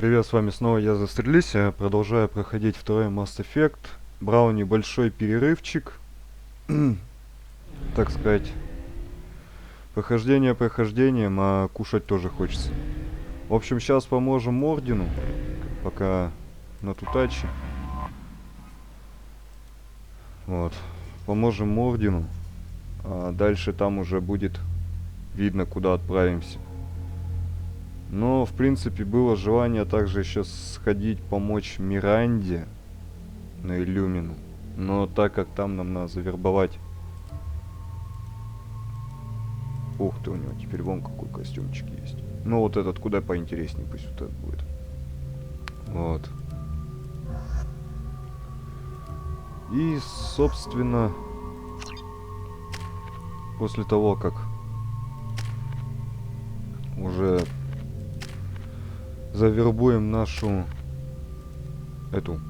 Привет, с вами снова я Застрелись. Я продолжаю проходить второй Mass Effect. Брал небольшой перерывчик. Так сказать, прохождение прохождением, а кушать тоже хочется. В общем, сейчас поможем Ордену, пока на тутаче. Вот. Поможем Ордену. А дальше там уже будет видно, куда отправимся. Но, в принципе, было желание также еще сходить помочь Миранде на Иллюмину. Но так как там нам надо завербовать... Ух ты, у него теперь вон какой костюмчик есть. Ну вот этот куда поинтереснее, пусть вот этот будет. Вот. И, собственно, после того, как уже завербуем нашу эту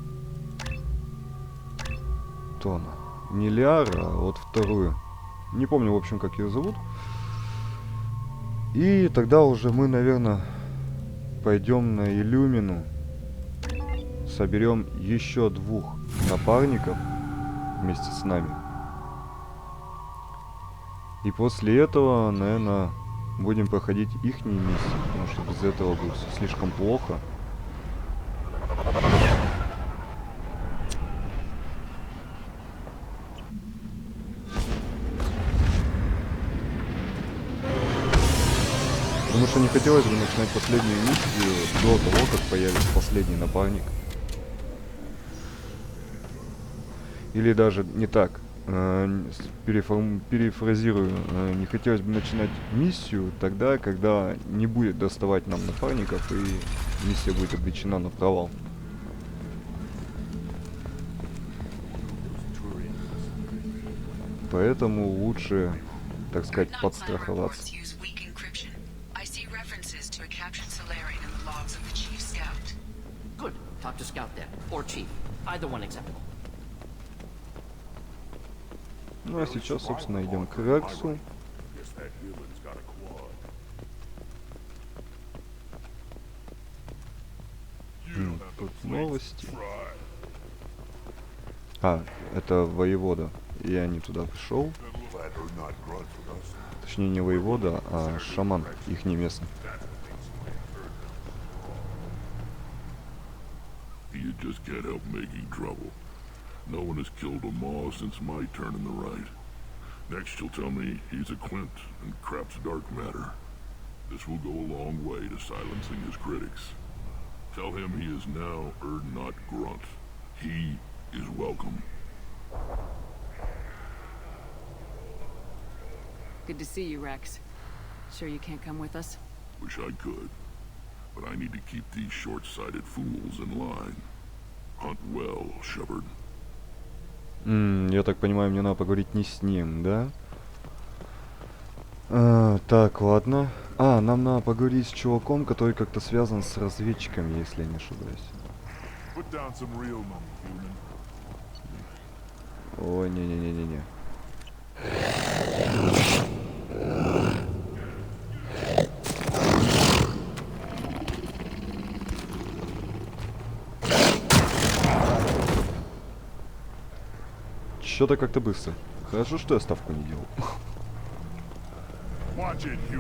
Тона. Не Лиара, а вот вторую. Не помню, в общем, как ее зовут. И тогда уже мы, наверное, пойдем на Иллюмину. Соберем еще двух напарников вместе с нами. И после этого, наверное, будем проходить ихние миссии, потому что без этого будет все слишком плохо. Потому что не хотелось бы начинать последнюю миссию до того, как появится последний напарник. Или даже не так. Перефразирую. Не хотелось бы начинать миссию тогда, когда не будет доставать нам напарников и миссия будет обречена на провал. Поэтому лучше, так сказать, подстраховаться. Ну а сейчас, собственно, идем к Рексу. Тут новости. А, это воевода. Я не туда пришел. Точнее, не воевода, а шаман, их не местный. You just can't help making trouble. No one has killed a Maw since my turn in the right. Next you'll tell me he's a Quint and crap's dark matter. This will go a long way to silencing his critics. Tell him he is now not Grunt. He is welcome. Good to see you, Rex. Sure you can't come with us? Wish I could. But I need to keep these short-sighted fools in line. Hunt well, Shepard. Я так понимаю, мне надо поговорить не с ним, да? Так, ладно. Нам надо поговорить с чуваком, который как-то связан с разведчиками, если я не ошибаюсь. Ой, не-не-не-не-не. Что-то как-то быстро. Хорошо, что я ставку не делал.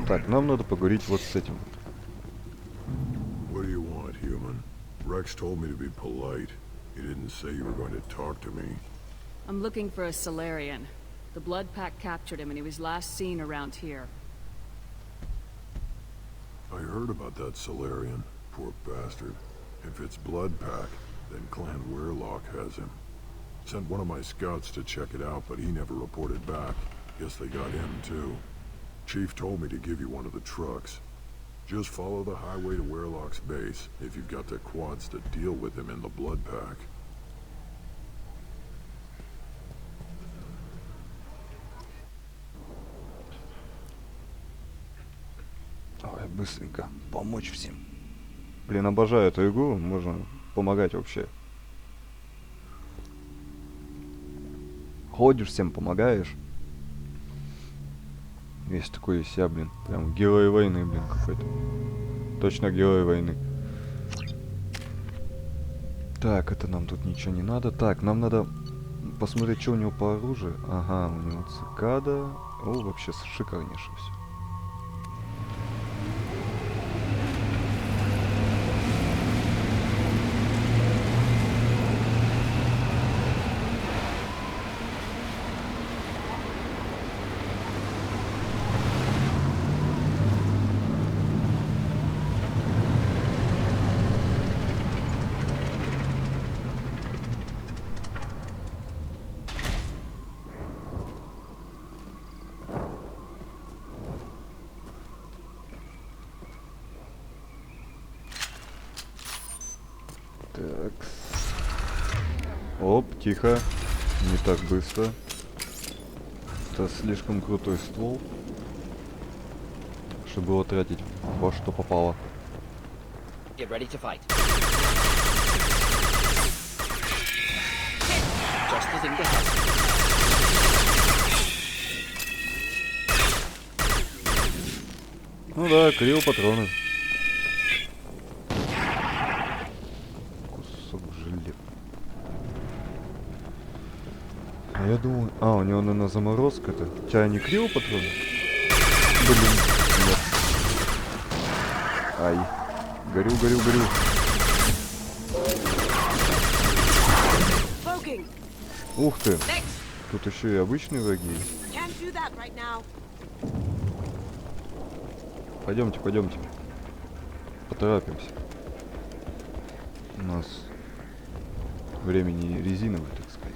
Так, нам надо поговорить вот с этим. What do you want, human? Rex told me to be polite. He didn't say you were going to talk to me. I'm looking for a Solarian. The Blood Pack captured him and he was last seen around here. I heard about that Solarian. Poor bastard. If it's Blood Pack, then Clan Weirlock has him. Sent one of my scouts to check it out, but he never reported back. Guess they got him too. Chief told me to give you one of the trucks. Just follow the highway to Weirlock's base if you've got the quads to deal with him in the Blood Pack. Давай быстренько помочь всем. Блин, обожаю эту игру, можно помогать вообще. Ходишь, всем помогаешь. Есть такой из себя, блин. Прям герой войны, блин, какой-то. Точно герой войны. Так, это нам тут ничего не надо. Так, нам надо посмотреть, что у него по оружию. Ага, у него цикада. О, вообще шикарнейше все. Так. Оп, тихо. Не так быстро. Это слишком крутой ствол, чтобы его тратить во что попало. Get ready to fight. Just the thing to have. Ну да, криопатроны. Кусок железа. А я думаю... А, у него, наверное, заморозка-то. У тебя не криопатроны? Блин, нет. Ай. Горю, горю, горю. Ух ты. Тут еще и обычные враги есть. Пойдемте, пойдемте. Поторапимся. У нас времени резиновое, так сказать.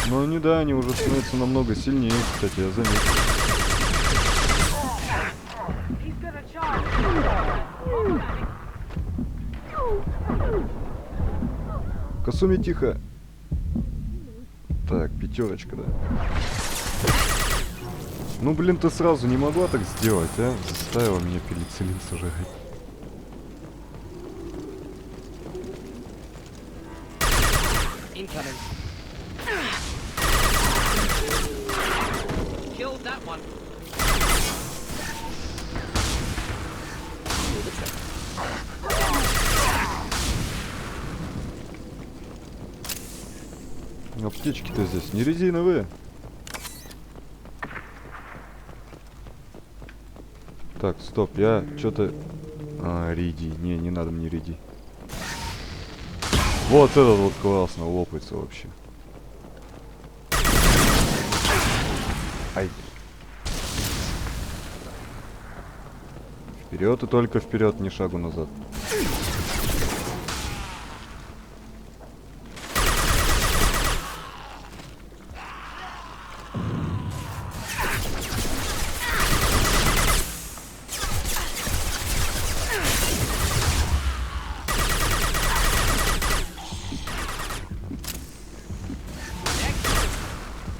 Но они, да, они уже становятся намного сильнее, кстати, я заметил. Касуми, тихо. Так, пятерочка, да. Ну, блин, ты сразу не могла так сделать, а? Заставила меня пенициллин сожрать. Incoming. Killed that one. Do the trick. Аптечки-то здесь не резиновые. Так, стоп, я что-то... А, риди. Не надо мне риди. Вот этот вот классно лопается вообще. Ай. Вперед и только вперед, ни шагу назад.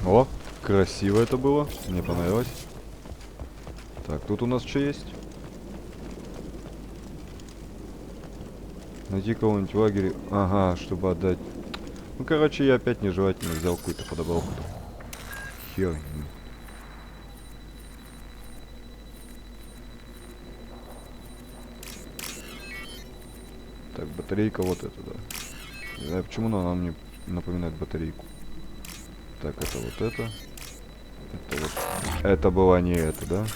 О, красиво это было. Мне понравилось. Так, тут у нас что есть? Найти кого-нибудь в лагере. Ага, чтобы отдать. Ну, короче, я опять нежелательно взял какую-то подобралку. Хер. Так, батарейка вот эта, да. Не знаю, почему, но она мне напоминает батарейку. Так, это вот это. Это вот. Это была не это, да?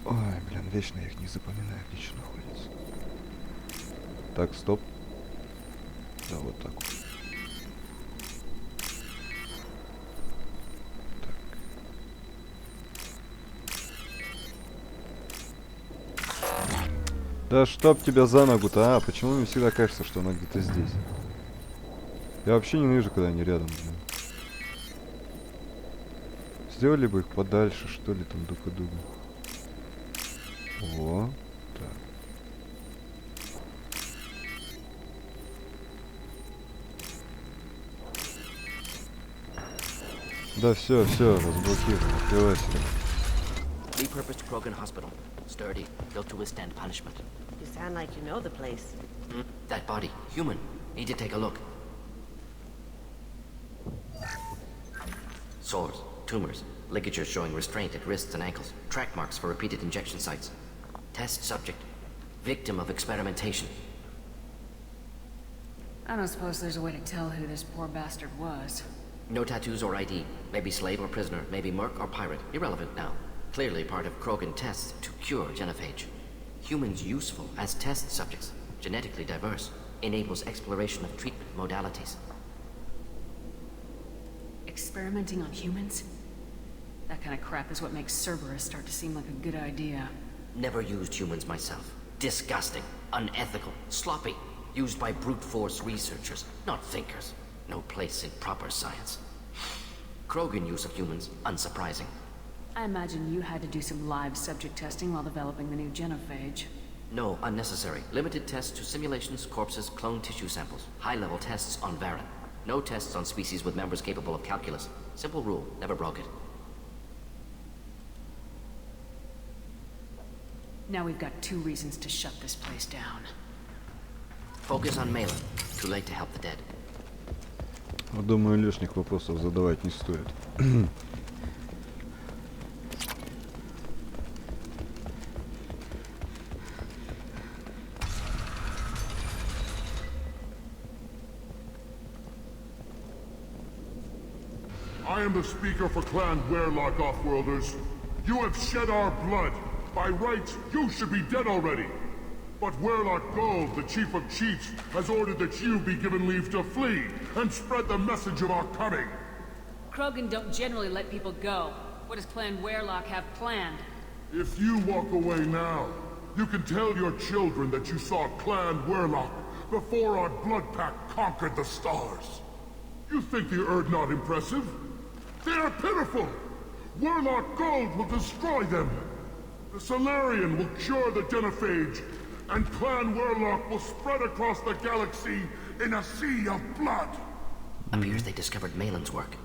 Ой, блин, вечно я их не запоминаю, где что находится. Так, стоп. Да, вот так вот. Так. Да чтоб тебя за ногу-то, а? Почему мне всегда кажется, что она где-то здесь? Я вообще ненавижу, когда они рядом, блин. Сделали бы их подальше, что ли, там друг от друга. О, так. Да, все, разблокировано. Открывайся. Repurposed Krogan Hospital. Sturdy, built to withstand punishment. You Sound like you know the place. That body. Human. Need to take a look. Sores, tumors, ligatures showing restraint at wrists and ankles, track marks for repeated injection sites. Test subject. Victim of experimentation. I don't suppose there's a way to tell who this poor bastard was. No tattoos or ID. Maybe slave or prisoner. Maybe merc or pirate. Irrelevant now. Clearly part of Krogan tests to cure genophage. Humans useful as test subjects. Genetically diverse. Enables exploration of treatment modalities. Experimenting on humans? That kind of crap is what makes Cerberus start to seem like a good idea. Never used humans myself. Disgusting. Unethical. Sloppy. Used by brute force researchers, not thinkers. No place in proper science. Krogan use of humans, unsurprising. I imagine you had to do some live subject testing while developing the new genophage. No, unnecessary. Limited tests to simulations, corpses, cloned tissue samples. High-level tests on Varen. No tests on species with members capable of calculus. Simple rule, never broke it. Now we've got 2 reasons to shut this place down. Focus on Malin. Too late to help the dead. Думаю, лишних вопросов задавать не стоит. I am the speaker for Clan Werelock, Offworlders. You have shed our blood. By rights, you should be dead already. But Werelock Gold, the Chief of Chiefs, has ordered that you be given leave to flee and spread the message of our coming. Krogan don't generally let people go. What does Clan Werelock have planned? If you walk away now, you can tell your children that you saw Clan Werelock before our blood pack conquered the stars. You think the Erd not impressive? They are pitiful! Werelock Gold will destroy them! The Solarian will cure the genophage, and Clan Werelock will spread across the galaxy in a sea of blood! Appears they discovered Malin's work.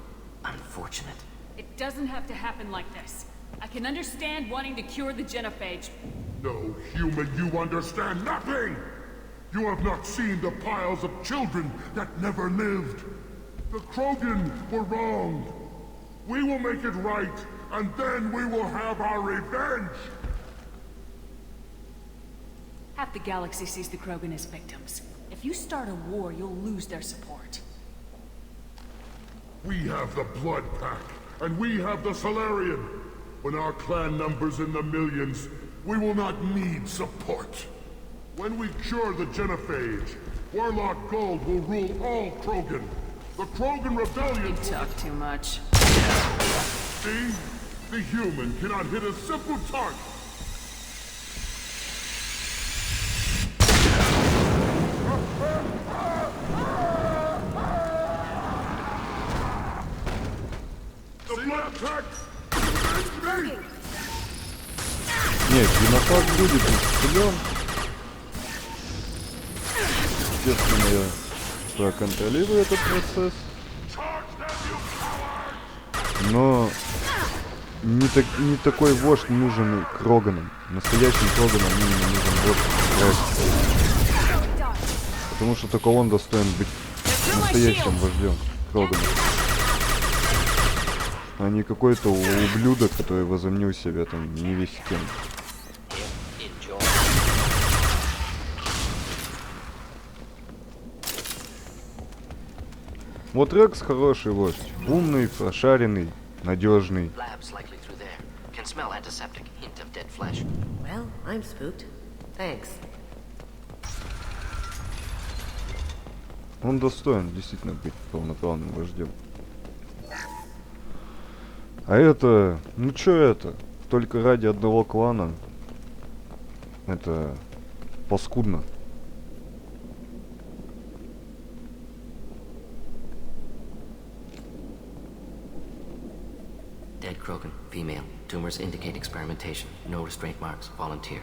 Unfortunate. It doesn't have to happen like this. I can understand wanting to cure the genophage. No, human, you understand nothing! You have not seen the piles of children that never lived. The Krogan were wronged. We will make it right, and then we will have our revenge! Half the galaxy sees the Krogan as victims. If you start a war, you'll lose their support. We have the Blood Pack, and we have the Solarian. When our clan numbers in the millions, we will not need support. When we cure the genophage, Werelock Gold will rule all Krogan. The Krogan rebellion... You talk too much. See? The human cannot hit a simple target. The Blood Pack! Нет, Генофаг будет исцелен. Естественно, я проконтролирую этот процесс. Но не такой вождь нужен Кроганам. Настоящим Кроганам именно нужен вождь. Потому что только он достоин быть настоящим вождем Кроганам. А не какой-то ублюдок, который возомнил себя там не весь кем. Вот Рекс хороший вождь. Умный, прошаренный, надежный. Well, I'm spooked. Thanks. Он достоин действительно быть полноправным вождем. А это... Ну чё это? Только ради одного клана. Это... паскудно. Dead Krogan, female. Tumors indicate experimentation. No restraint marks. Volunteer.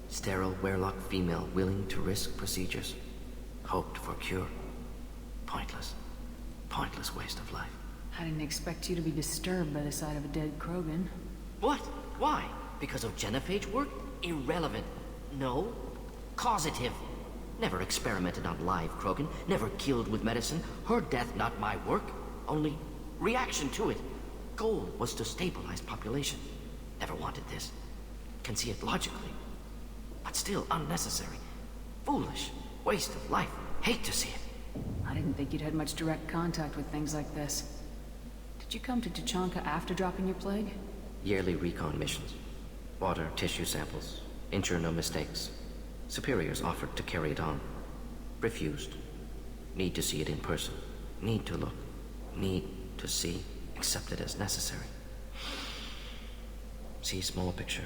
Sterile Werelock female willing to risk procedures. Hoped for cure. Pointless. Pointless waste of life. I didn't expect you to be disturbed by the sight of a dead Krogan. What? Why? Because of genophage work? Irrelevant. No. Causative. Never experimented on live Krogan, never killed with medicine. Her death not my work, only reaction to it. Goal was to stabilize population. Never wanted this. Can see it logically. But still unnecessary. Foolish. Waste of life. Hate to see it. I didn't think you'd had much direct contact with things like this. Did you come to Tuchanka after dropping your plague? Yearly recon missions. Water, tissue samples. Ensure no mistakes. Superiors offered to carry it on. Refused. Need to see it in person. Need to look. Need to see. Accept it as necessary. See small picture.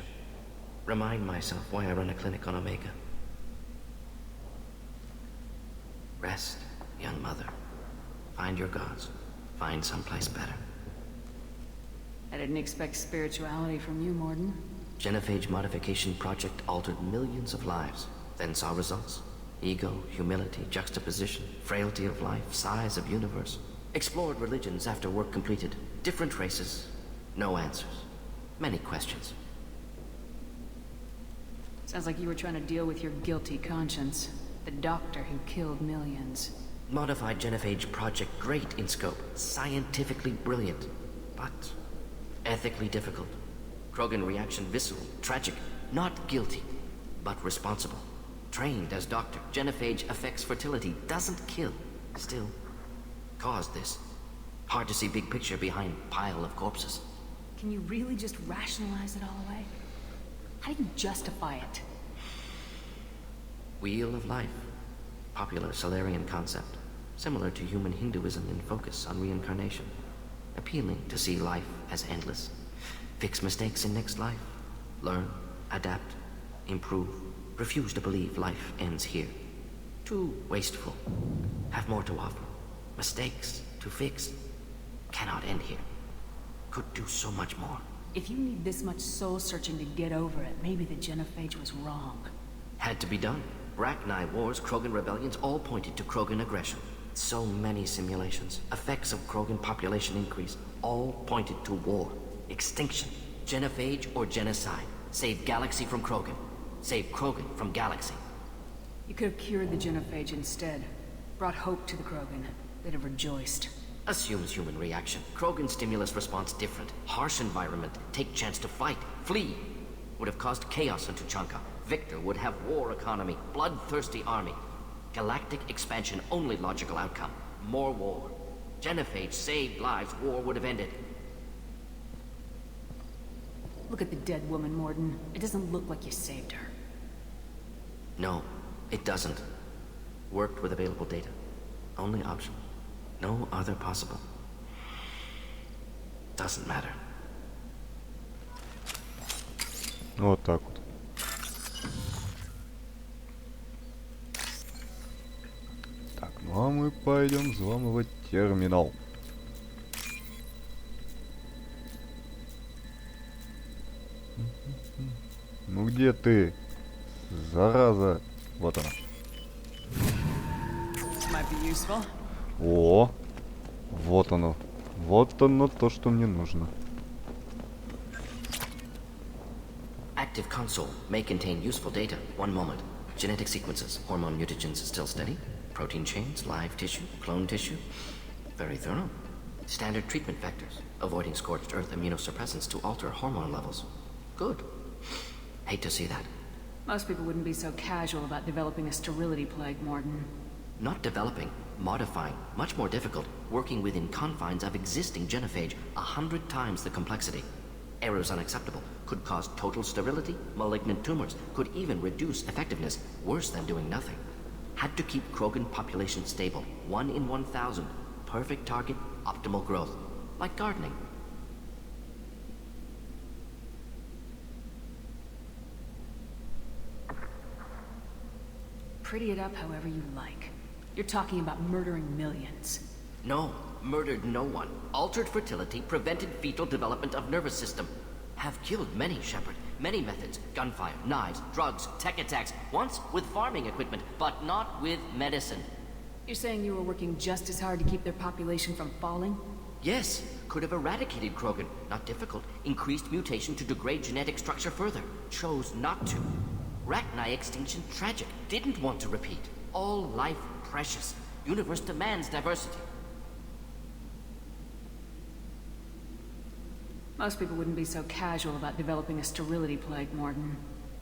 Remind myself why I run a clinic on Omega. Rest, young mother. Find your gods. Find someplace better. I didn't expect spirituality from you, Morden. Genophage modification project altered millions of lives, then saw results. Ego, humility, juxtaposition, frailty of life, size of universe. Explored religions after work completed. Different races. No answers. Many questions. Sounds like you were trying to deal with your guilty conscience. The doctor who killed millions. Modified genophage project great in scope. Scientifically brilliant. But ethically difficult. Krogan reaction visceral, tragic. Not guilty, but responsible. Trained as doctor, genophage affects fertility, doesn't kill. Still, caused this. Hard to see big picture behind pile of corpses. Can you really just rationalize it all away? How do you justify it? Wheel of life. Popular Solarian concept. Similar to human Hinduism in focus on reincarnation. Appealing to see life as endless. Fix mistakes in next life. Learn, adapt, improve. Refuse to believe life ends here. Too wasteful. Have more to offer. Mistakes to fix. Cannot end here. Could do so much more. If you need this much soul-searching to get over it, maybe the genophage was wrong. Had to be done. Rachni wars, Krogan rebellions, all pointed to Krogan aggression. So many simulations. Effects of Krogan population increase. All pointed to war. Extinction. Genophage or genocide. Save galaxy from Krogan. Save Krogan from galaxy. You could have cured the genophage instead. Brought hope to the Krogan. They'd have rejoiced. Assumes human reaction. Krogan stimulus response different. Harsh environment. Take chance to fight. Flee. Would have caused chaos in Tuchanka. Victor would have war economy. Bloodthirsty army. Galactic expansion only logical outcome. More war. Genophage saved lives. War would have ended. Look at the dead woman, Morden. It doesn't look like you saved her. No, it doesn't. Worked with available data. Only option. No other possible. Doesn't matter. Вот так вот. Так, ну а мы пойдем взламывать терминал. Ну где ты, зараза? Вот она. Might be useful. О, вот оно. Вот оно то, что мне нужно. Active console may contain useful data. One moment. Genetic sequences. Hormone mutagens still steady. Protein chains, live tissue, clone tissue. Very thorough. Standard treatment vectors. Avoiding scorched earth immunosuppressants to alter hormone levels. Good. Hate to see that. Most people wouldn't be so casual about developing a sterility plague, Morden. Not developing, modifying, much more difficult, working within confines of existing genophage, 100 times the complexity. Errors unacceptable, could cause total sterility, malignant tumors, could even reduce effectiveness, worse than doing nothing. Had to keep Krogan population stable, 1 in 1,000, perfect target, optimal growth, like gardening. Pretty it up however you like. You're talking about murdering millions. No, murdered no one. Altered fertility, prevented fetal development of nervous system. Have killed many, Shepard. Many methods. Gunfire, knives, drugs, tech attacks. Once with farming equipment, but not with medicine. You're saying you were working just as hard to keep their population from falling? Yes, could have eradicated Krogan. Not difficult. Increased mutation to degrade genetic structure further. Chose not to. Rachni extinction tragic. Didn't want to repeat. All life precious. Universe demands diversity. Most people wouldn't be so casual about developing a sterility plague, Morgan.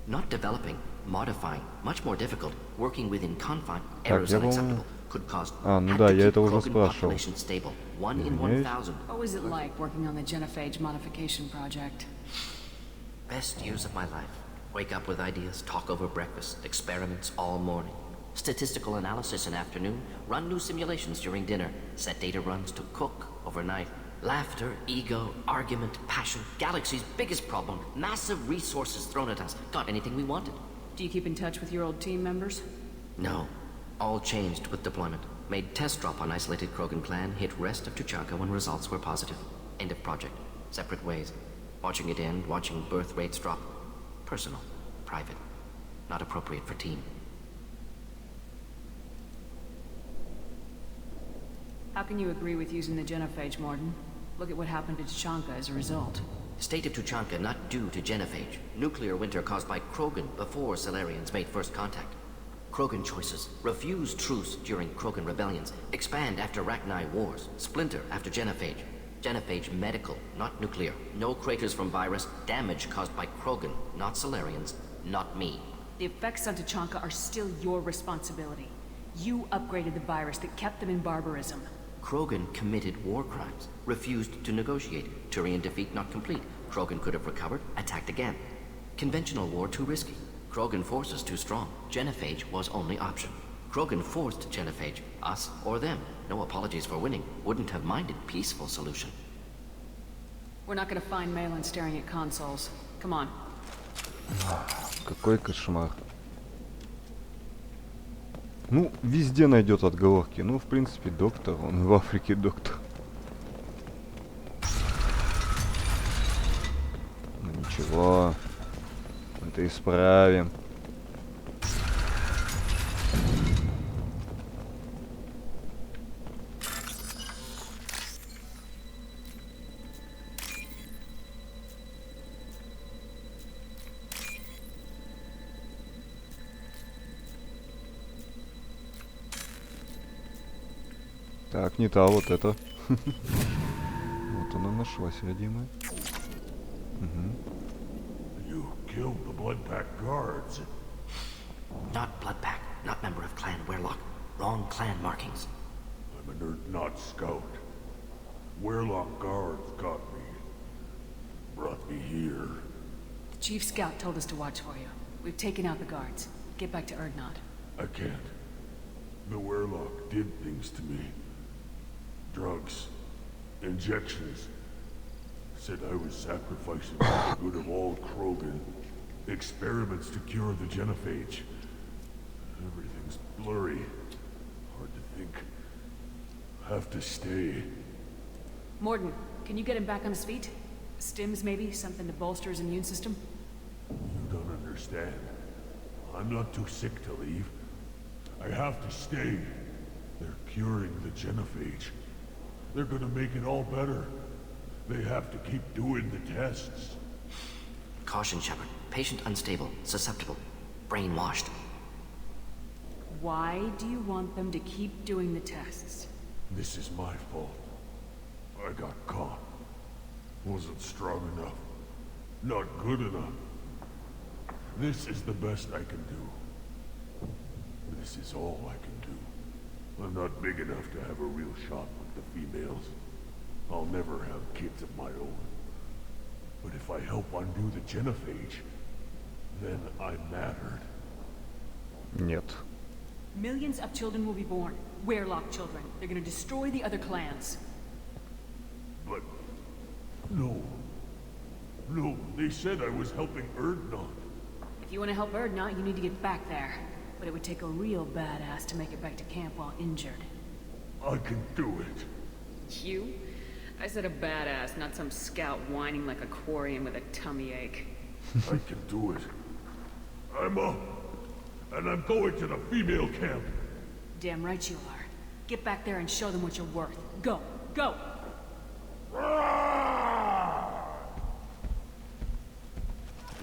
Not developing, modifying, much more difficult. Working within confine, Так, errors я, по-моему... unacceptable. Could cause. ну Had да, to я keep это уже Krogan спрашивал. population stable. 1 in Извиняюсь. 1,000. What was it like working on the genophage modification project? Best years of my life. Wake up with ideas, talk over breakfast, experiments all morning. Statistical analysis in afternoon, run new simulations during dinner, set data runs to cook overnight. Laughter, ego, argument, passion, galaxy's biggest problem, massive resources thrown at us. Got anything we wanted. Do you keep in touch with your old team members? No. All changed with deployment. Made test drop on isolated Krogan clan, hit rest of Tuchanka when results were positive. End of project. Separate ways. Watching it end, watching birth rates drop. Personal. Private. Not appropriate for team. How can you agree with using the genophage, Morgan? Look at what happened to Tuchanka as a result. State of Tuchanka not due to genophage. Nuclear winter caused by Krogan before Salarians made first contact. Krogan choices. Refuse truce during Krogan rebellions. Expand after Rachni wars. Splinter after genophage. Genophage medical, not nuclear. No craters from virus. Damage caused by Krogan, not Salarians. Not me. The effects on Tuchanka are still your responsibility. You upgraded the virus that kept them in barbarism. Krogan committed war crimes. Refused to negotiate. Turian defeat not complete. Krogan could have recovered, attacked again. Conventional war too risky. Krogan forces too strong. Genophage was only option. Krogan forced genophage, us or them. No apologies for winning. Wouldn't have minded peaceful solution. We're not gonna find Malin staring at consoles. Come on. Какой кошмар. Ну, везде найдет отговорки. Ну, в принципе, доктор. Он в Африке доктор. Ну, ничего. Это исправим. Так, не та, вот это. Вот она нашлась, родимая. You killed the Bloodpack guards. Not Bloodpack, not member of Clan Werlock. Wrong clan markings. I'm a nerd not scout. Werlock guards got me. Brought me here. The Chief Scout told us to watch for you. We've taken out the guards. Get back to Erdnot. I can't. The Werlock did things to me. Drugs. Injections. Said I was sacrificing for the good of all Krogan. Experiments to cure the genophage. Everything's blurry. Hard to think. Have to stay. Morgan, can you get him back on his feet? Stims, maybe? Something to bolster his immune system? You don't understand. I'm not too sick to leave. I have to stay. They're curing the genophage. They're gonna make it all better. They have to keep doing the tests. Caution, Shepard. Patient unstable, susceptible, brainwashed. Why do you want them to keep doing the tests? This is my fault. I got caught. Wasn't strong enough. Not good enough. This is the best I can do. This is all I can do. I'm not big enough to have a real shot with the females. I'll never have kids of my own. But if I help undo the genophage, then I mattered. Нет. Millions of children will be born. Werlock children. They're gonna destroy the other clans. But... No. No, they said I was helping Erdnot. If you want to help Erdnot, you need to get back there. But it would take a real badass to make it back to camp while injured. I can do it. You? I said a badass, not some scout whining like a Quarian with a tummy ache. I can do it. I'm up. And I'm going to the female camp. Damn right you are. Get back there and show them what you're worth. Go! Go!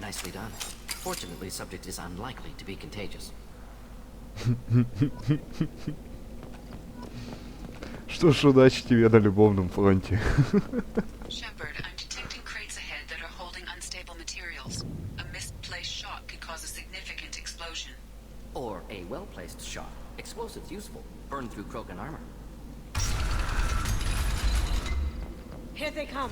Nicely done. Fortunately, subject is unlikely to be contagious. Что ж, удачи тебе на любовном фронте. Shepard, I'm detecting crates ahead that are holding unstable materials. A misplaced shot could cause a significant explosion. Or a well-placed shot. Explosives useful. Burn through Krogan armor. Here they come.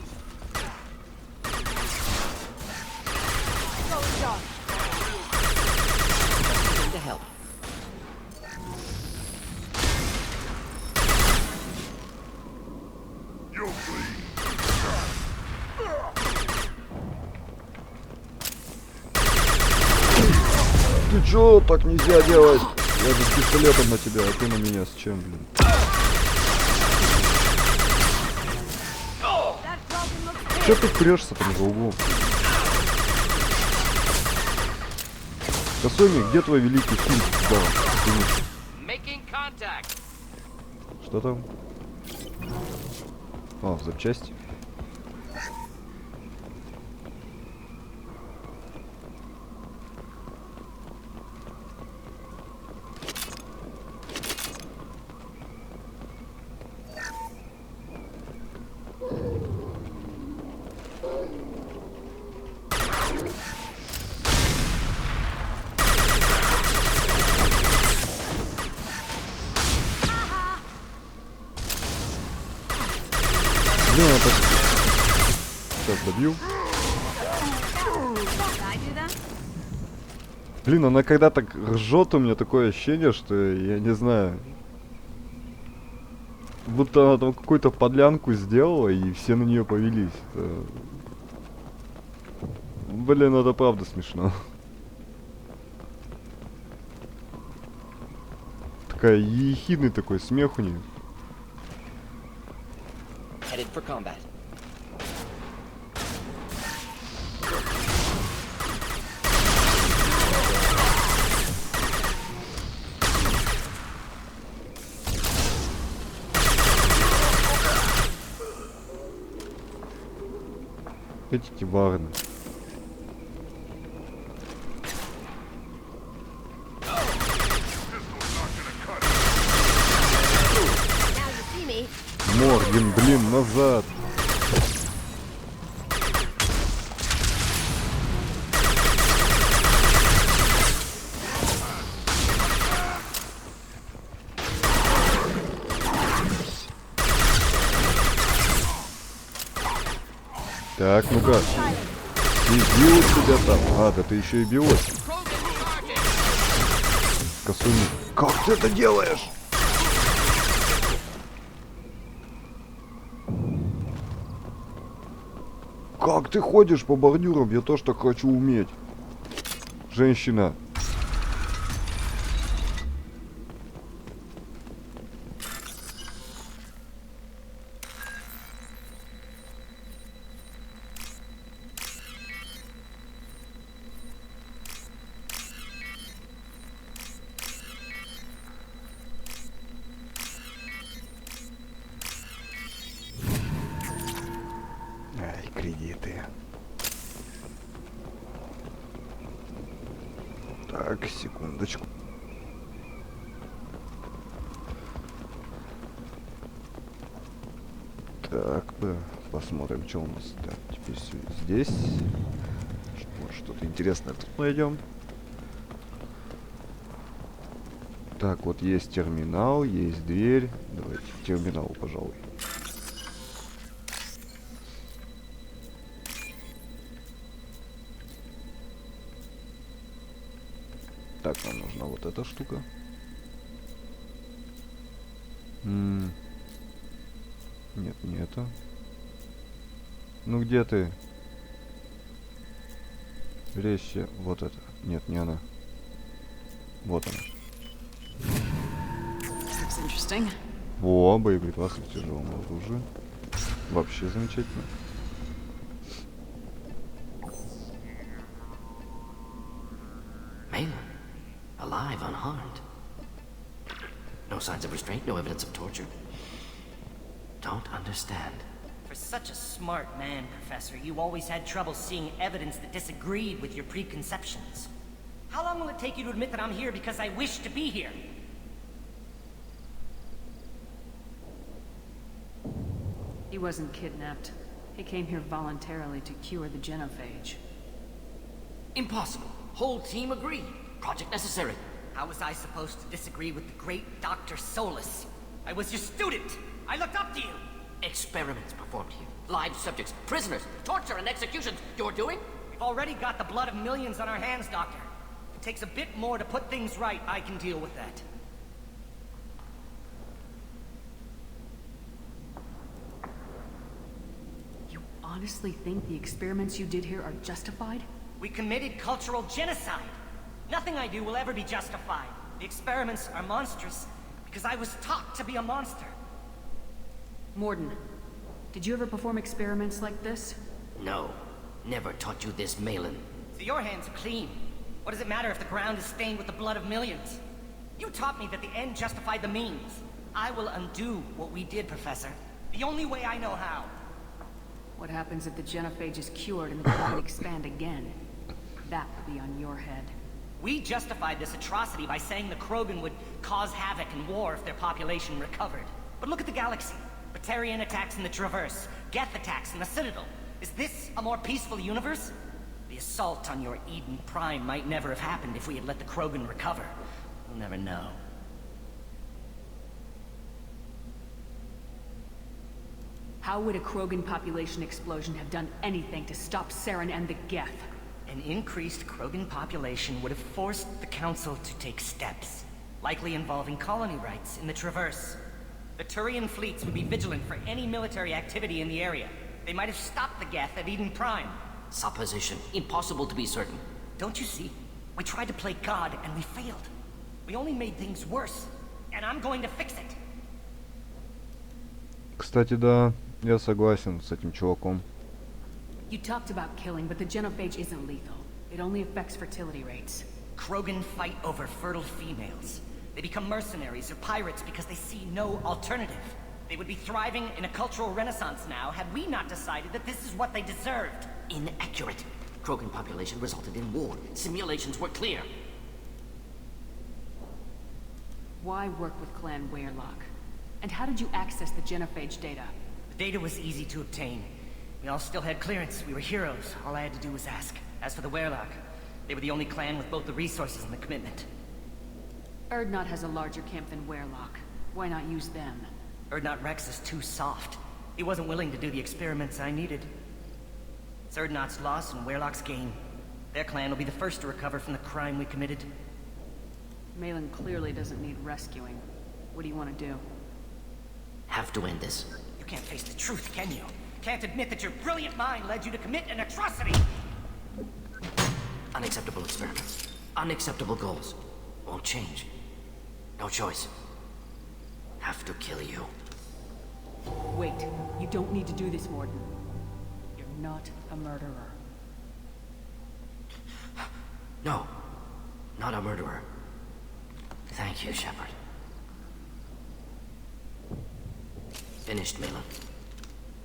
To help. You'll bleed. Ты чё, так нельзя делать? Я же с пистолетом на тебя, а ты на меня с чем, блин? Чё ты прешься там за углом? Косойник, где твой великий фильм? Да, что там? А, запчасти. Блин, это... Сейчас добью. Блин, она когда так ржет, у меня такое ощущение, что я не знаю. Будто она там какую-то подлянку сделала, и все на нее повелись. Блин, это правда смешно. Такая ехидный такой смех у нее. Headed for combat. Эти варны. Морген, блин, назад. Так, ну-ка. Иди у тебя там. А, да ты еще и биотик. Косуни. Как ты это делаешь? Как ты ходишь по бордюрам? Я тоже так хочу уметь. Женщина. Ай, кредиты. Так, секундочку. Так, да, посмотрим, что у нас. Так, теперь все здесь. Может, что-то интересное тут найдем. Так, вот есть терминал, есть дверь. Давайте к терминалу, пожалуй. Так, нам нужна вот эта штука. Нет, не это. Ну где ты? Резче. Вот это. Нет, не она. Вот она. Looks interesting. О, боеприпасы к тяжелому оружию. Вообще замечательно. Malin, alive, unharmed. No signs of restraint, no evidence of torture. Don't understand. For such a smart man, Professor, you always had trouble seeing evidence that disagreed with your preconceptions. How long will it take you to admit that I'm here because I wish to be here? He wasn't kidnapped. He came here voluntarily to cure the genophage. Impossible. Whole team agreed. Project necessary. How was I supposed to disagree with the great Dr. Solus? I was your student! I looked up to you! Experiments performed here. Live subjects, prisoners, torture and executions. You're doing? We've already got the blood of millions on our hands, Doctor. If it takes a bit more to put things right, I can deal with that. You honestly think the experiments you did here are justified? We committed cultural genocide. Nothing I do will ever be justified. The experiments are monstrous because I was taught to be a monster. Morden, did you ever perform experiments like this? No. Never taught you this, Malin. So your hands are clean. What does it matter if the ground is stained with the blood of millions? You taught me that the end justified the means. I will undo what we did, Professor. The only way I know how. What happens if the genophage is cured and the planet expand again? That would be on your head. We justified this atrocity by saying the Krogan would cause havoc and war if their population recovered. But look at the galaxy. Batarian attacks in the Traverse, Geth attacks in the Citadel. Is this a more peaceful universe? The assault on your Eden Prime might never have happened if we had let the Krogan recover. We'll never know. How would a Krogan population explosion have done anything to stop Saren and the Geth? An increased Krogan population would have forced the Council to take steps, likely involving colony rights in the Traverse. The Turian fleets would be vigilant for any military activity in the area. They might have stopped the Geth at Eden Prime. Supposition. Impossible to be certain. Don't you see? We tried to play God and we failed. We only made things worse. And I'm going to fix it. Кстати, да, я согласен с этим чуваком. You talked about killing, but the genophage isn't lethal. It only affects fertility rates. Krogan fight over fertile females. They become mercenaries or pirates because they see no alternative. They would be thriving in a cultural renaissance now had we not decided that this is what they deserved. Inaccurate. Krogan population resulted in war. Simulations were clear. Why work with Clan Weirlock? And how did you access the genophage data? The data was easy to obtain. We all still had clearance. We were heroes. All I had to do was ask. As for the Weirlock, they were the only clan with both the resources and the commitment. Erdnot has a larger camp than Weirlock. Why not use them? Erdnot Rex is too soft. He wasn't willing to do the experiments I needed. It's Erdnot's loss and Weirlock's gain. Their clan will be the first to recover from the crime we committed. Malin clearly doesn't need rescuing. What do you want to do? Have to end this. You can't face the truth, can you? Can't admit that your brilliant mind led you to commit an atrocity! Unacceptable experiments. Unacceptable goals. Won't change. No choice. Have to kill you. Wait, you don't need to do this, Morden. You're not a murderer. No. Not a murderer. Thank you, Shepard. Finished, Malin.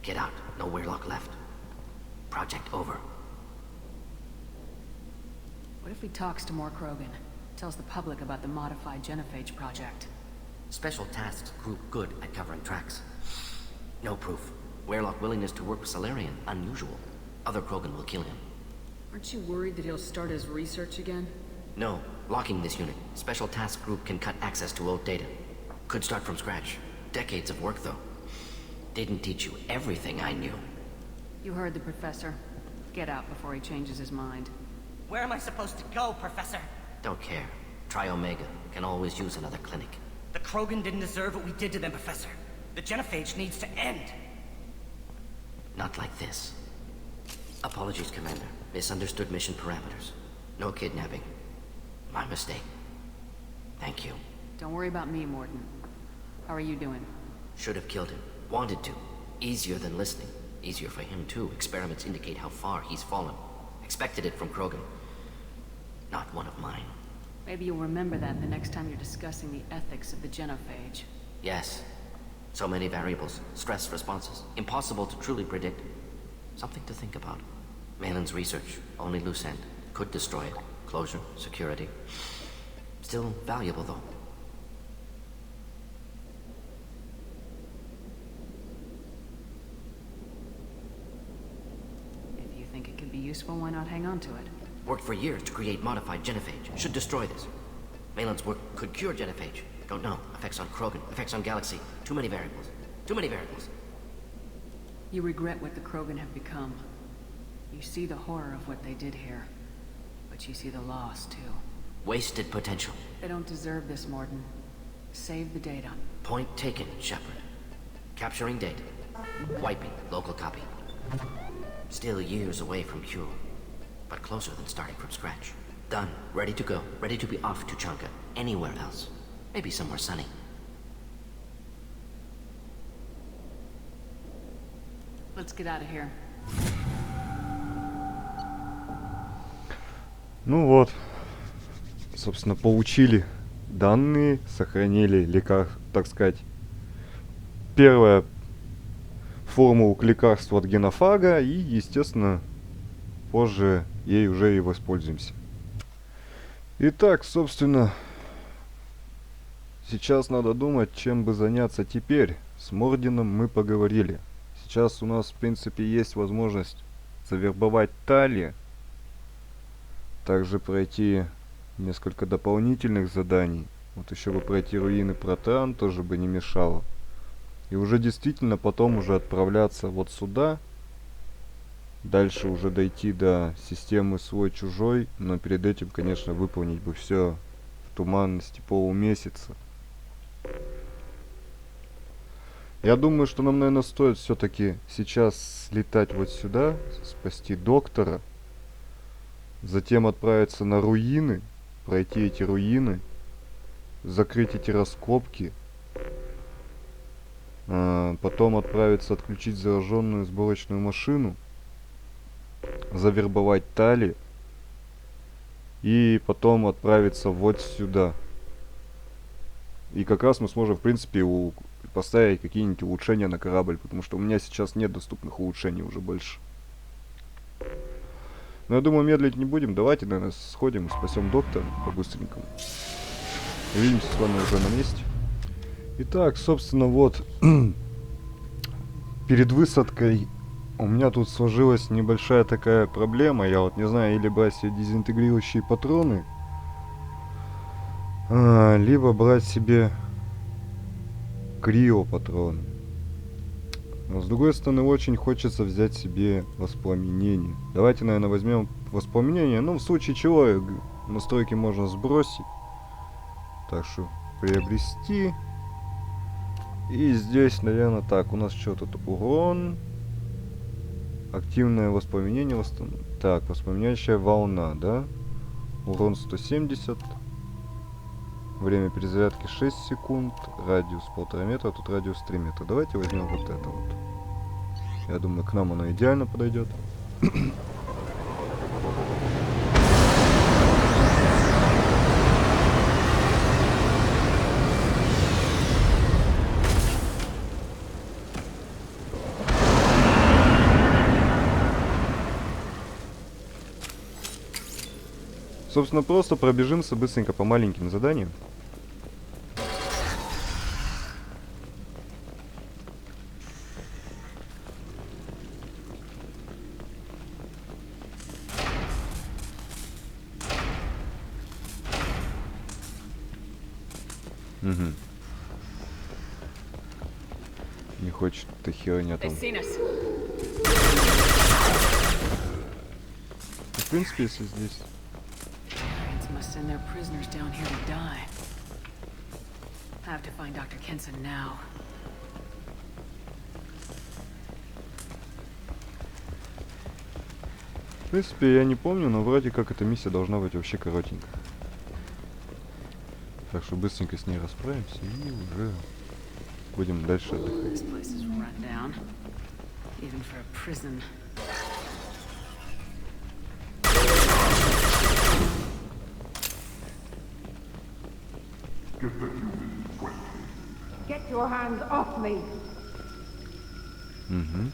Get out. No Weirlock left. Project over. What if he talks to more Krogan? Tells the public about the modified genophage project? Special tasks group good at covering tracks. No proof. Weirlock willingness to work with Solarian. Unusual. Other Krogan will kill him. Aren't you worried that he'll start his research again? No. Locking this unit. Special task group can cut access to old data. Could start from scratch. Decades of work, though. Didn't teach you everything I knew. You heard the professor. Get out before he changes his mind. Where am I supposed to go, Professor? Don't care. Try Omega. Can always use another clinic. The Krogan didn't deserve what we did to them, Professor. The genophage needs to end. Not like this. Apologies, Commander. Misunderstood mission parameters. No kidnapping. My mistake. Thank you. Don't worry about me, Morden. How are you doing? Should have killed him. Wanted to. Easier than listening. Easier for him, too. Experiments indicate how far he's fallen. Expected it from Krogan. Not one of mine. Maybe you'll remember that the next time you're discussing the ethics of the genophage. Yes. So many variables, stress responses, impossible to truly predict. Something to think about. Malin's research, only loose end, could destroy it. Closure, security. Still valuable, though. If you think it could be useful, why not hang on to it? Worked for years to create modified genophage. Should destroy this. Malin's work could cure genophage. Don't know. Effects on Krogan, effects on Galaxy. Too many variables. Too many variables. You regret what the Krogan have become. You see the horror of what they did here. But you see the loss, too. Wasted potential. They don't deserve this, Morden. Save the data. Point taken, Shepard. Capturing data. Wiping local copy. Still years away from cure. But closer than starting from scratch. Done. Ready to go. Ready to be off to Chanka. Anywhere else. Maybe somewhere sunny. Let's get out of here. Ну вот, собственно, получили данные, сохранили так сказать, первая формулу к лекарству от генофага и, естественно, позже ей уже и воспользуемся. Итак, собственно, сейчас надо думать, чем бы заняться теперь. С Мордином мы поговорили. Сейчас у нас, в принципе, есть возможность завербовать Тали. Также пройти несколько дополнительных заданий. Вот еще бы пройти руины Протеан тоже бы не мешало. И уже действительно потом уже отправляться вот сюда. Дальше уже дойти до системы свой-чужой. Но перед этим, конечно, выполнить бы все в туманности полумесяца. Я думаю, что нам, наверное, стоит все-таки сейчас слетать вот сюда, спасти доктора. Затем отправиться на руины, пройти эти руины, закрыть эти раскопки. Потом отправиться отключить зараженную сборочную машину. Завербовать Тали. И потом отправиться вот сюда. И как раз мы сможем, в принципе, поставить какие-нибудь улучшения на корабль. Потому что у меня сейчас нет доступных улучшений уже больше. Но я думаю, медлить не будем. Давайте, наверное, сходим и спасем доктора по-быстренькому. Увидимся с вами уже на месте. Итак, собственно, вот перед высадкой у меня тут сложилась небольшая такая проблема. Я вот не знаю, или брать себе дезинтегрирующие патроны, либо брать себе криопатроны. Но с другой стороны, очень хочется взять себе воспламенение. Давайте, наверное, возьмем воспламенение. Ну, в случае чего, настройки можно сбросить. Так что приобрести. И здесь, наверное, так, у нас что тут? Урон. Активное воспламенение. Так, воспламеняющая волна, да? Урон 170. Время перезарядки 6 секунд. Радиус 1,5 метра. Тут радиус 3 метра. Давайте возьмем вот это вот. Я думаю, к нам оно идеально подойдет. Собственно, просто пробежимся быстренько по маленьким заданиям. Угу. Не хочет эта херня там. В принципе, если здесь... Must send their prisoners down here to die. I have to find Dr. Kenson now. В принципе, я не помню, но вроде как эта миссия должна быть вообще коротенькая. Так что быстренько с ней расправимся и уже будем дальше отдыхать. Get your hands off me. Угу.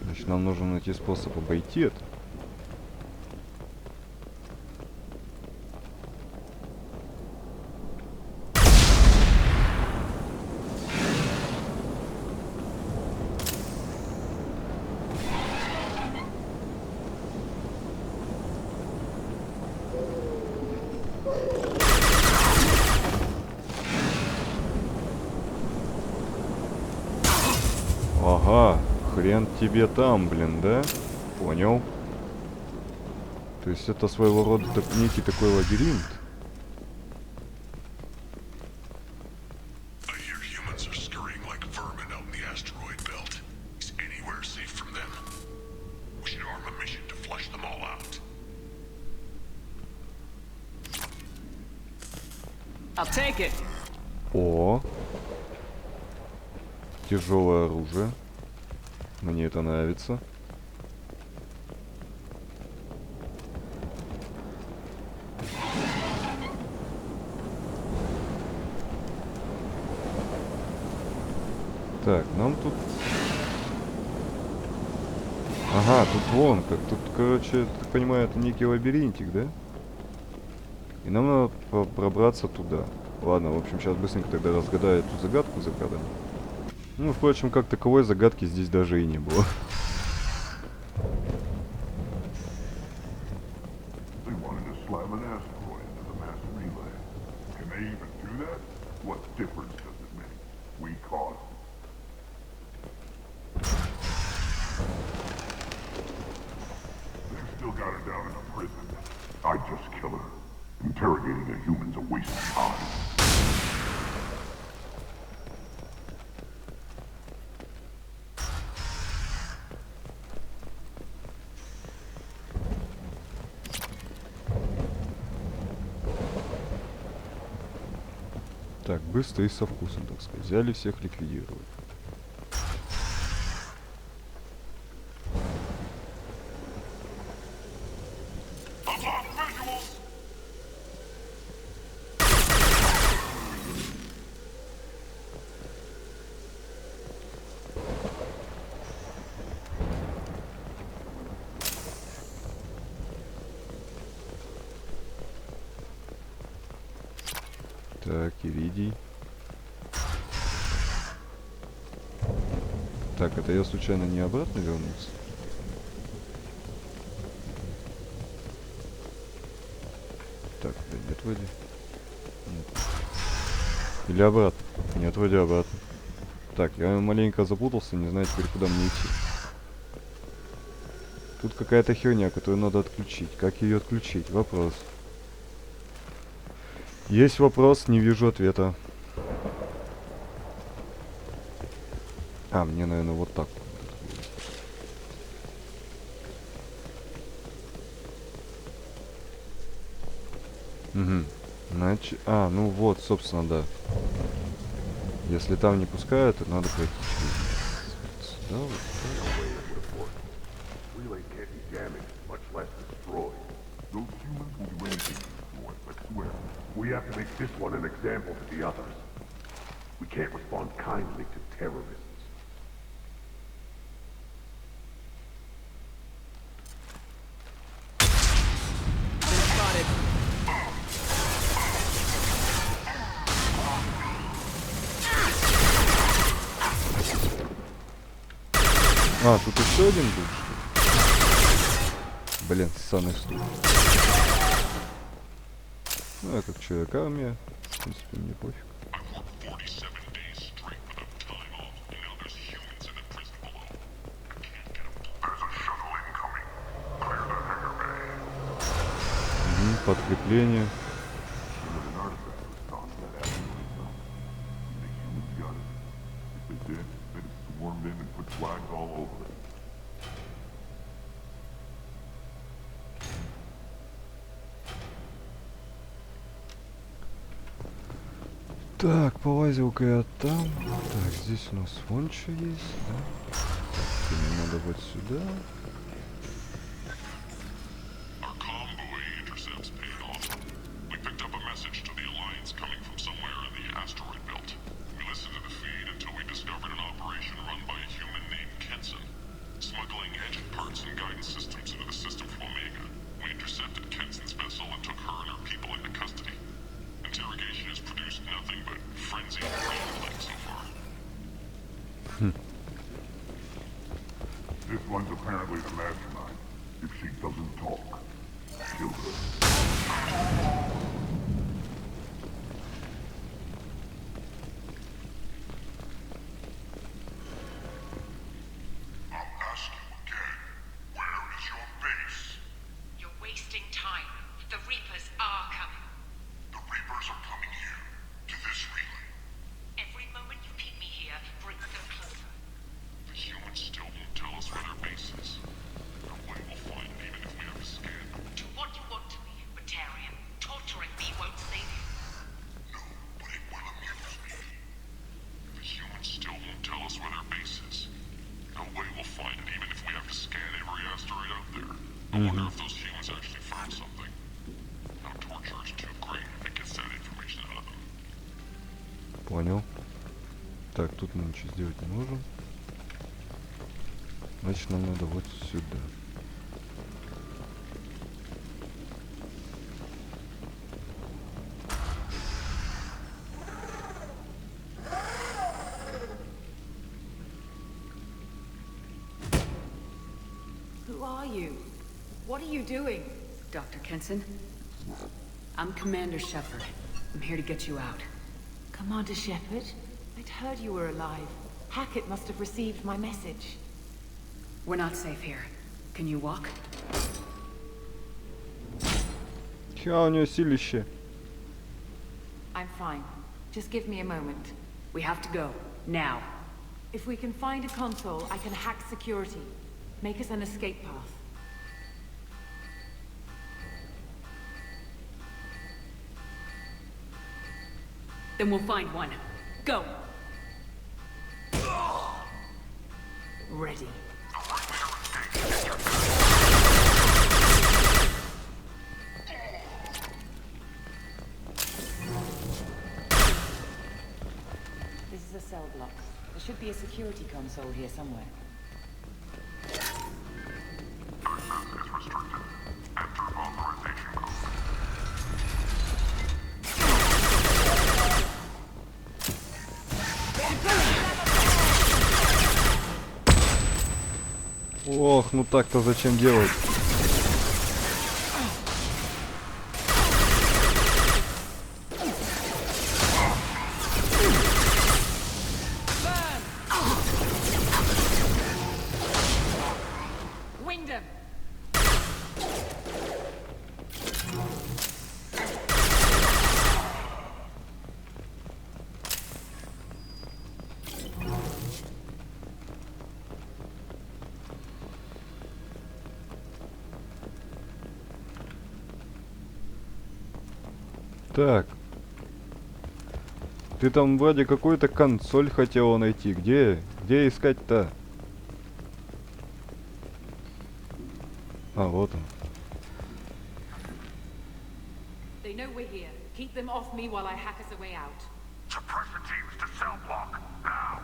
Значит, нам нужно найти способ обойти это. Ага, хрен тебе там, блин, да? Понял. То есть это своего рода некий такой лабиринт. I hear humans are scurrying like vermin out in the asteroid belt. Is anywhere safe from them? We should arm a mission to flush them all out. I'll take it. О! Тяжелое оружие. Мне это нравится. Так, нам тут... Ага, тут вон как. Тут, короче, я так понимаю, это некий лабиринтик, да? И нам надо пробраться туда. Ладно, в общем, сейчас быстренько тогда разгадаю эту загадку за кадром. Ну, впрочем, как таковой загадки здесь даже и не было. They wanted to slam an asteroid into the mass relay. Can they even do that? What difference does it make? We caused it. They've still got her down in a prison. I'd just kill her. Interrogating a human's a waste of time. Так, быстро и со вкусом, так сказать. Взяли всех, ликвидировали. Так, Иридий. Так, это я случайно не обратно вернулся? Так, да нет, вроде. Нет. Или обратно? Нет, вроде обратно. Так, я маленько запутался, не знаю теперь, куда мне идти. Тут какая-то херня, которую надо отключить. Как ее отключить? Вопрос. Есть вопрос, не вижу ответа. А, мне, наверное, вот так. Угу. Значит... А, ну вот, собственно, да. Если там не пускают, то надо пройти через... Сюда, вот так. Relay can't be damaged, much less destroyed. Those humans will do anything to destroy, I swear. We have to make this one an example to the others. We can't respond kindly to terrorists. А, тут еще один был, что ли? Блин, ссаный стул. Ну, я как человек армия. В принципе, мне пофиг. Подкрепление. Так, полазил-ка я там. Так, здесь у нас вон что есть, да? Так, мне надо вот сюда. wonder if those humans actually found something. No torture is too great to get that information out of them. Понял. Так, тут мы ничего сделать не можем. Значит, нам надо вот сюда. Who are you? What are you doing? Dr. Kenson? I'm Commander Shepard. I'm here to get you out. Commander Shepard? I'd heard you were alive. Hackett must have received my message. We're not safe here. Can you walk? Чё у него силище? I'm fine. Just give me a moment. We have to go. Now. If we can find a console, I can hack security. Make us an escape path. Then we'll find one. Go! Ready. This is a cell block. There should be a security console here somewhere. Ох, ну так-то зачем делать? Wyndham! Так. Ты там вроде какую-то консоль хотела найти. Где? Где искать-то? А, вот он. They know we're here. Keep them off me while I hack us a way out. Suppress the teams to cell block, now!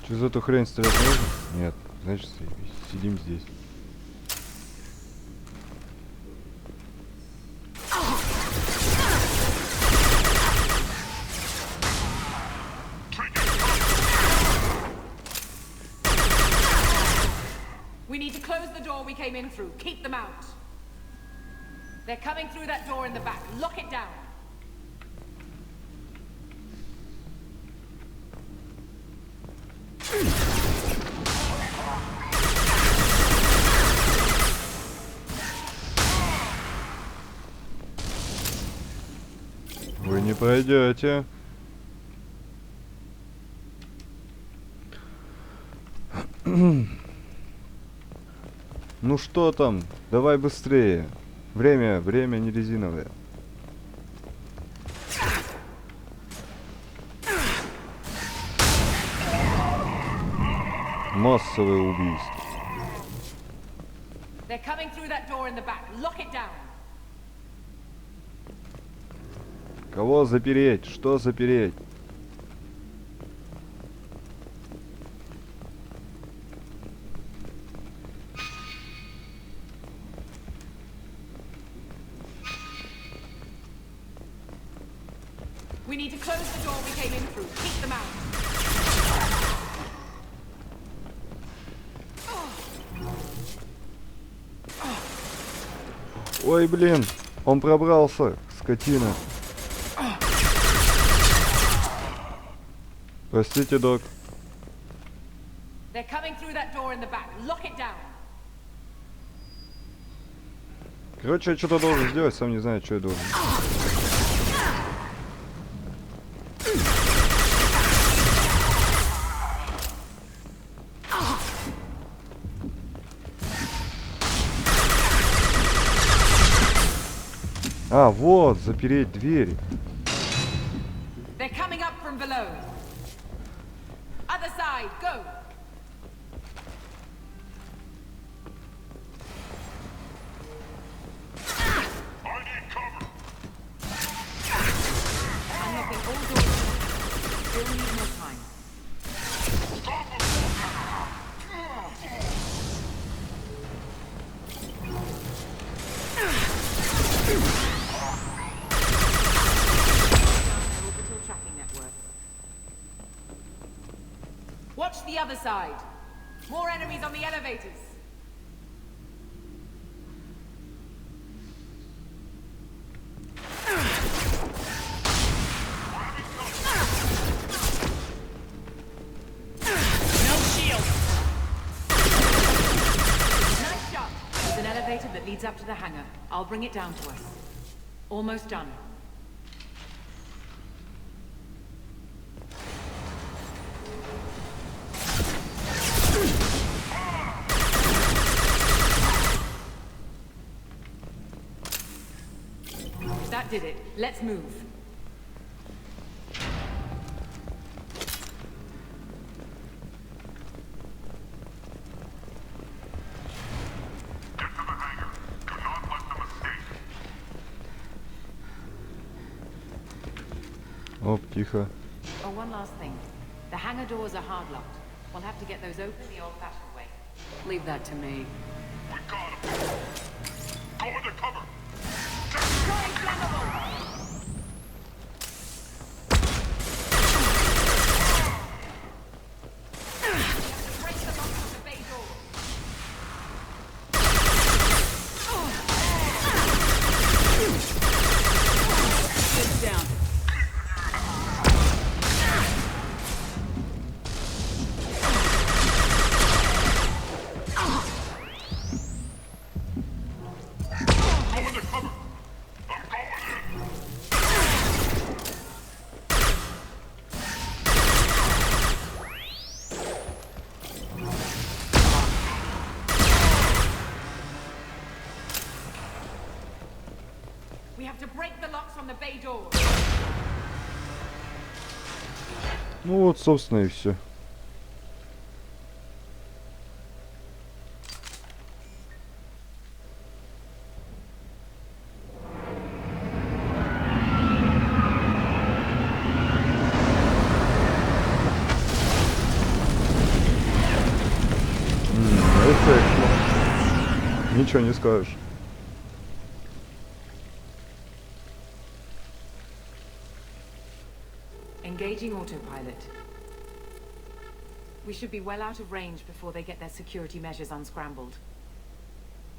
Что за эту хрень стрелять можно? Нет. Значит, сидим здесь. We need to close the door we came in through. Keep them out. They're coming through that door in the back. Lock it down. Вы не пройдете. Ну что там? Давай быстрее. Время не резиновое. Массовое убийство. They're coming through that door in the back. Lock it down. Кого запереть? Что запереть? We need to close the door we came in through. Keep them out. Ой, блин, он пробрался, скотина. Простите, док. They're coming through that door in the back. Lock it down. Короче, я что-то должен сделать, сам не знаю, что я должен. А, вот, запереть двери. They're coming up from below. Other side, go. other side. More enemies on the elevators. No shield! Nice shot. There's an elevator that leads up to the hangar. I'll bring it down to us. Almost done. That did it. Let's move. Get to the hangar. Do not let them escape. Оп, тихо. Oh, one last thing. The hangar doors are hard locked. We'll have to get those open the old-fashioned way. Leave that to me. We got him. Go into cover. Throwing flammable! Break the lock of the bay door. Sit down. Go into cover. I'm going in. We have to break the locks on the bay door. Ну вот, собственно, и все. Эффектно. Ничего не скажешь. Engaging autopilot. We should be well out of range before they get their security measures unscrambled.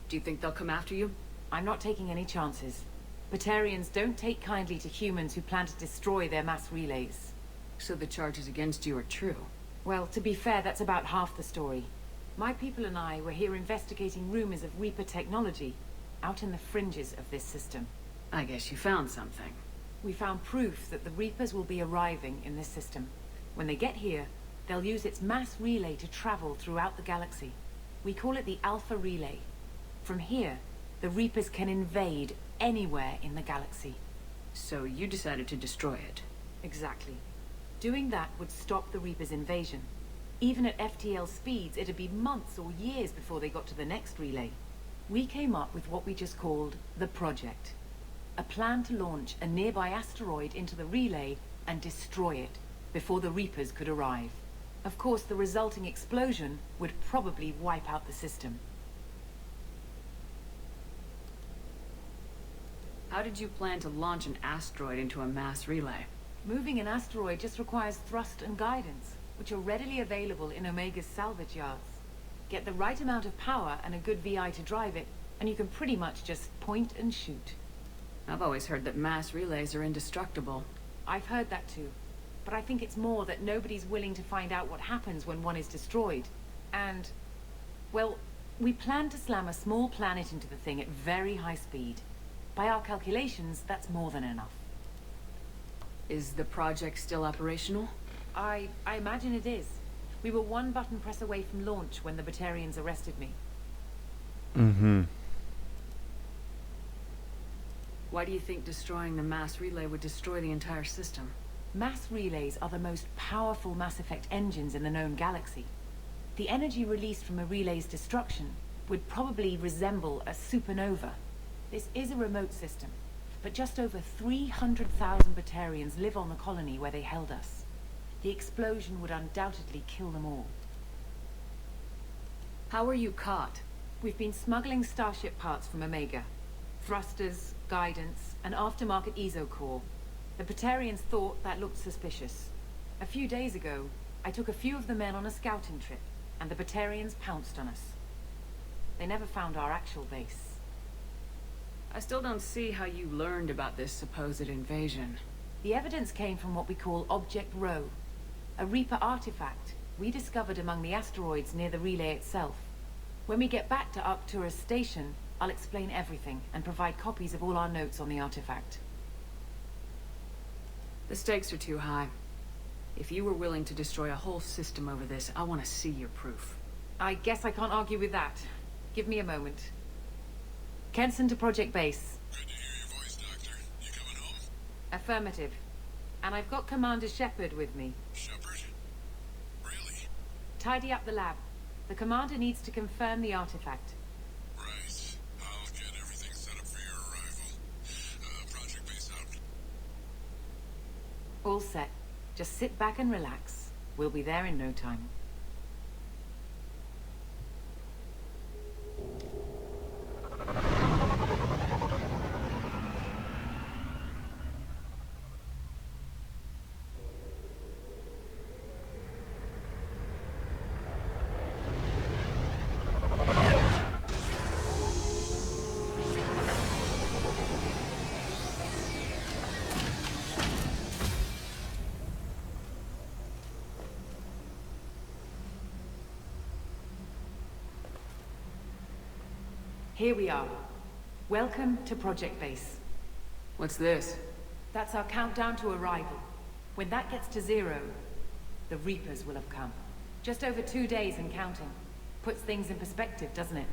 Do you think they'll come after you? I'm not taking any chances. Batarians don't take kindly to humans who plan to destroy their mass relays. So the charges against you are true. Well, to be fair, that's about half the story. My people and I were here investigating rumors of Reaper technology out in the fringes of this system. I guess you found something. We found proof that the Reapers will be arriving in this system. When they get here, they'll use its mass relay to travel throughout the galaxy. We call it the Alpha Relay. From here, the Reapers can invade anywhere in the galaxy. So you decided to destroy it. Exactly. Doing that would stop the Reapers' invasion. Even at FTL speeds, it'd be months or years before they got to the next relay. We came up with what we just called the Project. A plan to launch a nearby asteroid into the relay and destroy it before the Reapers could arrive. Of course, the resulting explosion would probably wipe out the system. How did you plan to launch an asteroid into a mass relay? Moving an asteroid just requires thrust and guidance, which are readily available in Omega's salvage yards. Get the right amount of power and a good VI to drive it, and you can pretty much just point and shoot. I've always heard that mass relays are indestructible. I've heard that too. But I think it's more that nobody's willing to find out what happens when one is destroyed. And, well, we plan to slam a small planet into the thing at very high speed. By our calculations, that's more than enough. Is the project still operational? I imagine it is. We were one button press away from launch when the Batarians arrested me. Угу. Why do you think destroying the mass relay would destroy the entire system? Mass relays are the most powerful Mass Effect engines in the known galaxy. The energy released from a relay's destruction would probably resemble a supernova. This is a remote system, but just over 300,000 Batarians live on the colony where they held us. The explosion would undoubtedly kill them all. How were you caught? We've been smuggling Starship parts from Omega. Thrusters, guidance, and aftermarket ESO core. The Batarians thought that looked suspicious. A few days ago, I took a few of the men on a scouting trip, and the Batarians pounced on us. They never found our actual base. I still don't see how you learned about this supposed invasion. The evidence came from what we call Object Rho, a Reaper artifact we discovered among the asteroids near the relay itself. When we get back to Arcturus Station, I'll explain everything and provide copies of all our notes on the artifact. The stakes are too high. If you were willing to destroy a whole system over this, I want to see your proof. I guess I can't argue with that. Give me a moment. Kenson to Project Base. Good to hear your voice, Doctor. You coming home? Affirmative. And I've got Commander Shepard with me. Shepard? Really? Tidy up the lab. The Commander needs to confirm the artifact. Right. I'll get everything set up for your arrival. Project Base out. All set. Just sit back and relax. We'll be there in no time. Here we are. Welcome to Project Base. What's this? That's our countdown to arrival. When that gets to 0, the Reapers will have come. Just over 2 days and counting. Puts things in perspective, doesn't it?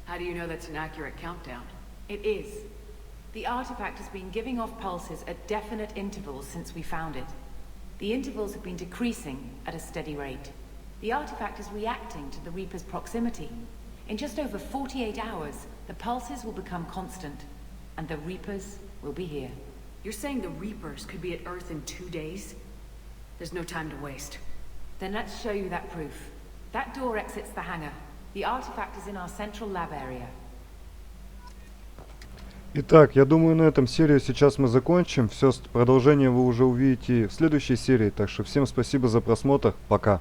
How do you know that's an accurate countdown? It is. The artifact has been giving off pulses at definite intervals since we found it. The intervals have been decreasing at a steady rate. The artifact is reacting to the Reaper's proximity. In just over 48 hours, the pulses will become constant, and the Reapers will be here. You're saying the Reapers could be at Earth in 2 days? There's no time to waste. Then let's show you that proof. That door exits the hangar. The artifact is in our central lab area. Итак, я думаю, на этом серию сейчас мы закончим. Все, продолжение вы уже увидите в следующей серии. Так что всем спасибо за просмотр. Пока.